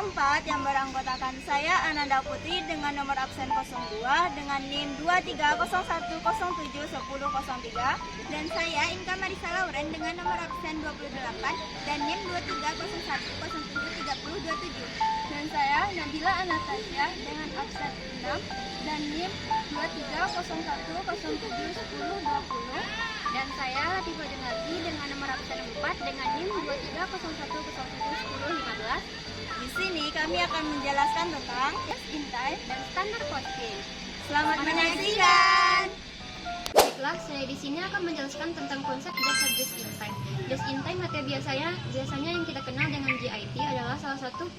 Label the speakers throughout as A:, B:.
A: keempat yang beranggotakan saya Ananda Putri dengan nomor absen 02 dengan NIM 2301071003 dan saya Inka Marisa Lauren dengan nomor absen 28 dan NIM 2301073027 dan saya Nabila Anastasia dengan absen 6 dan NIM 2301071020 dan saya Latifah Junardi dengan nomor absen 4 dengan NIM 2301071015.
B: Di sini kami akan menjelaskan tentang
A: Just in time dan standar costing.
B: Selamat menyaksikan.
C: Baiklah, saya di sini akan menjelaskan tentang konsep dasar just in time. Just in time atau biasanya yang kita kenal dengan JIT adalah salah satu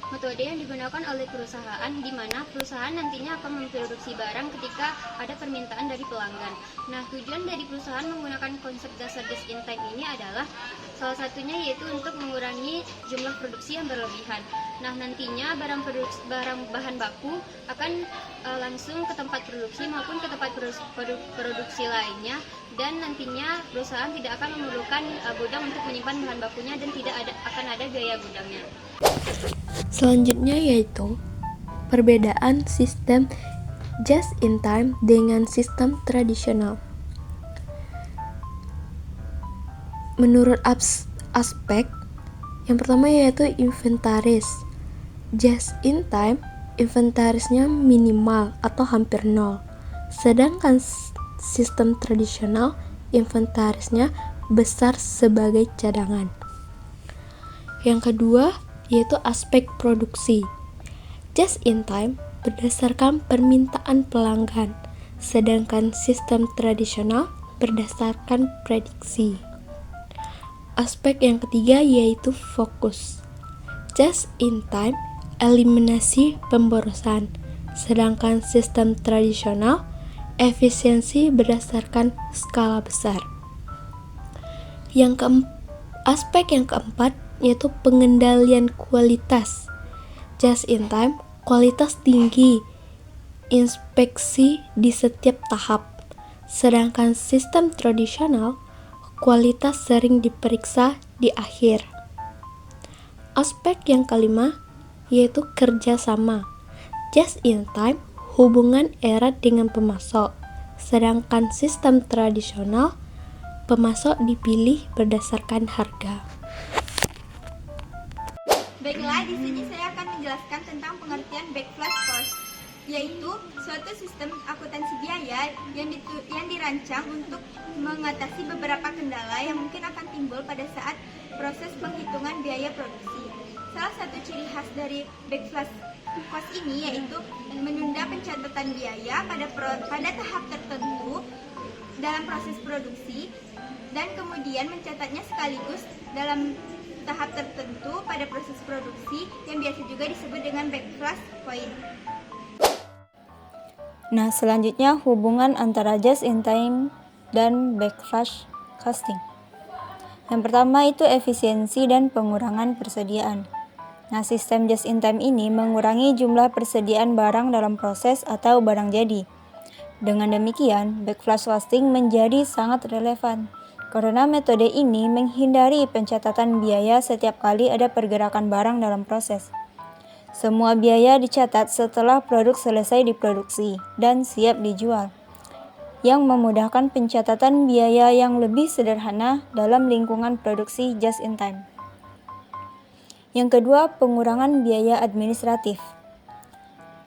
C: metode yang digunakan oleh perusahaan di mana perusahaan nantinya akan memproduksi barang ketika ada permintaan dari pelanggan. Nah, tujuan dari perusahaan menggunakan konsep dasar just in time ini adalah salah satunya yaitu untuk mengurangi jumlah produksi yang berlebihan. Nah, nantinya barang bahan baku akan langsung ke tempat produksi maupun ke tempat produksi lainnya, dan nantinya perusahaan tidak akan memerlukan gudang untuk menyimpan bahan bakunya dan tidak akan ada biaya gudangnya.
D: Selanjutnya yaitu perbedaan sistem just in time dengan sistem tradisional. Menurut aspek yang pertama yaitu inventaris. Just in time, inventarisnya minimal atau hampir nol. Sedangkan sistem tradisional, inventarisnya besar sebagai cadangan. Yang kedua yaitu aspek produksi. Just in time berdasarkan permintaan pelanggan, sedangkan sistem tradisional berdasarkan prediksi. Aspek yang ketiga yaitu fokus. Just in time eliminasi pemborosan, sedangkan sistem tradisional efisiensi berdasarkan skala besar. Aspek yang keempat yaitu pengendalian kualitas. Just in time, kualitas tinggi, inspeksi di setiap tahap. Sedangkan sistem tradisional, kualitas sering diperiksa di akhir. Aspek yang kelima yaitu kerjasama. Just in time, hubungan erat dengan pemasok. Sedangkan sistem tradisional, pemasok dipilih berdasarkan harga.
A: Baiklah, di sini saya akan menjelaskan tentang pengertian backflash cost, yaitu suatu sistem akuntansi biaya yang dirancang untuk mengatasi beberapa kendala yang mungkin akan timbul pada saat proses penghitungan biaya produksi. Salah satu ciri khas dari backflash cost ini yaitu menunda pencatatan biaya pada tahap tertentu dalam proses produksi dan kemudian mencatatnya sekaligus dalam tahap tertentu pada proses produksi yang biasa juga disebut dengan backflash point.
B: Nah, selanjutnya hubungan antara just in time dan backflash costing. Yang pertama itu efisiensi dan pengurangan persediaan. Nah, sistem just in time ini mengurangi jumlah persediaan barang dalam proses atau barang jadi. Dengan demikian, backflash costing menjadi sangat relevan karena metode ini menghindari pencatatan biaya setiap kali ada pergerakan barang dalam proses. Semua biaya dicatat setelah produk selesai diproduksi dan siap dijual, yang memudahkan pencatatan biaya yang lebih sederhana dalam lingkungan produksi just in time. Yang kedua, pengurangan biaya administratif.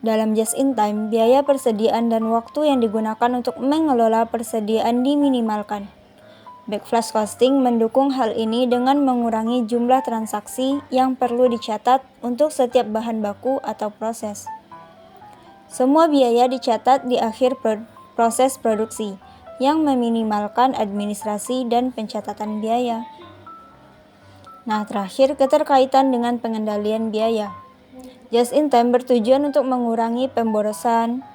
B: Dalam just in time, biaya persediaan dan waktu yang digunakan untuk mengelola persediaan diminimalkan. Backflash costing mendukung hal ini dengan mengurangi jumlah transaksi yang perlu dicatat untuk setiap bahan baku atau proses. Semua biaya dicatat di akhir proses produksi, yang meminimalkan administrasi dan pencatatan biaya. Nah, terakhir keterkaitan dengan pengendalian biaya. Just in time bertujuan untuk mengurangi pemborosan,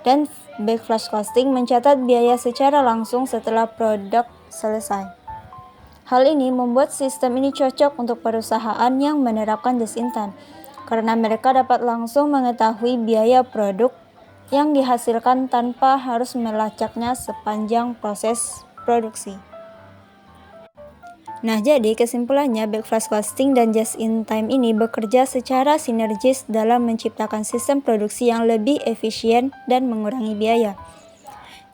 B: dan backflash costing mencatat biaya secara langsung setelah produk selesai. Hal ini membuat sistem ini cocok untuk perusahaan yang menerapkan just in time, karena mereka dapat langsung mengetahui biaya produk yang dihasilkan tanpa harus melacaknya sepanjang proses produksi. Nah, jadi kesimpulannya backflash costing dan just-in-time ini bekerja secara sinergis dalam menciptakan sistem produksi yang lebih efisien dan mengurangi biaya.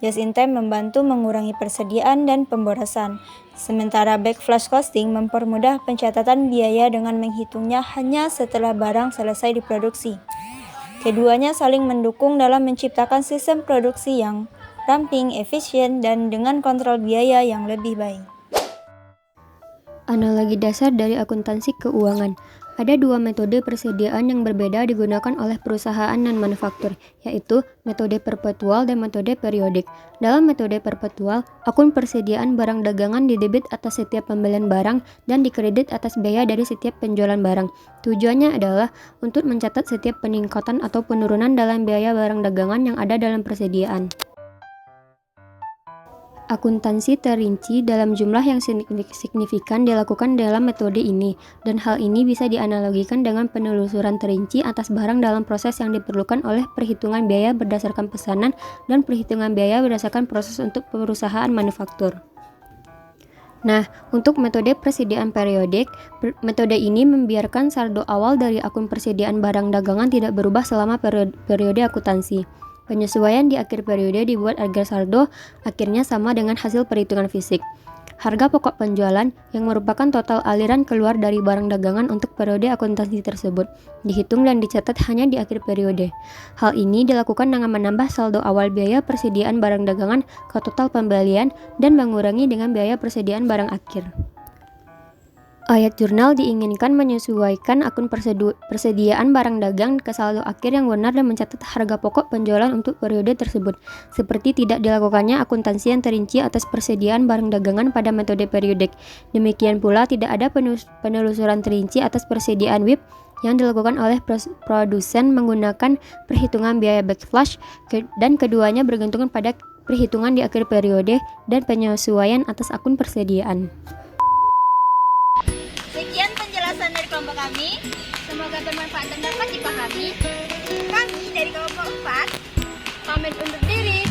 B: Just-in-time membantu mengurangi persediaan dan pemborosan, sementara backflash costing mempermudah pencatatan biaya dengan menghitungnya hanya setelah barang selesai diproduksi. Keduanya saling mendukung dalam menciptakan sistem produksi yang ramping, efisien, dan dengan kontrol biaya yang lebih baik.
C: Analogi dasar dari akuntansi keuangan. Ada dua metode persediaan yang berbeda digunakan oleh perusahaan dan manufaktur, yaitu metode perpetual dan metode periodik. Dalam metode perpetual, akun persediaan barang dagangan didebit atas setiap pembelian barang dan dikredit atas biaya dari setiap penjualan barang. Tujuannya adalah untuk mencatat setiap peningkatan atau penurunan dalam biaya barang dagangan yang ada dalam persediaan. Akuntansi terinci dalam jumlah yang signifikan dilakukan dalam metode ini, dan hal ini bisa dianalogikan dengan penelusuran terinci atas barang dalam proses yang diperlukan oleh perhitungan biaya berdasarkan pesanan dan perhitungan biaya berdasarkan proses untuk perusahaan manufaktur. Nah, untuk metode persediaan periodik, metode ini membiarkan saldo awal dari akun persediaan barang dagangan tidak berubah selama periode akuntansi. Penyesuaian di akhir periode dibuat agar saldo akhirnya sama dengan hasil perhitungan fisik. Harga pokok penjualan, yang merupakan total aliran keluar dari barang dagangan untuk periode akuntansi tersebut, dihitung dan dicatat hanya di akhir periode. Hal ini dilakukan dengan menambah saldo awal biaya persediaan barang dagangan ke total pembelian dan mengurangi dengan biaya persediaan barang akhir. Ayat jurnal diinginkan menyesuaikan akun persediaan barang dagang ke saldo akhir yang benar dan mencatat harga pokok penjualan untuk periode tersebut, seperti tidak dilakukannya akuntansi yang terinci atas persediaan barang dagangan pada metode periodik. Demikian pula tidak ada penelusuran terinci atas persediaan WIP yang dilakukan oleh produsen menggunakan perhitungan biaya backflash, dan keduanya bergantung pada perhitungan di akhir periode dan penyesuaian atas akun persediaan.
A: Sekian penjelasan dari kelompok kami.
C: Semoga bermanfaat dan dapat dipahami.
A: Kami dari kelompok 4
C: pamit undur diri.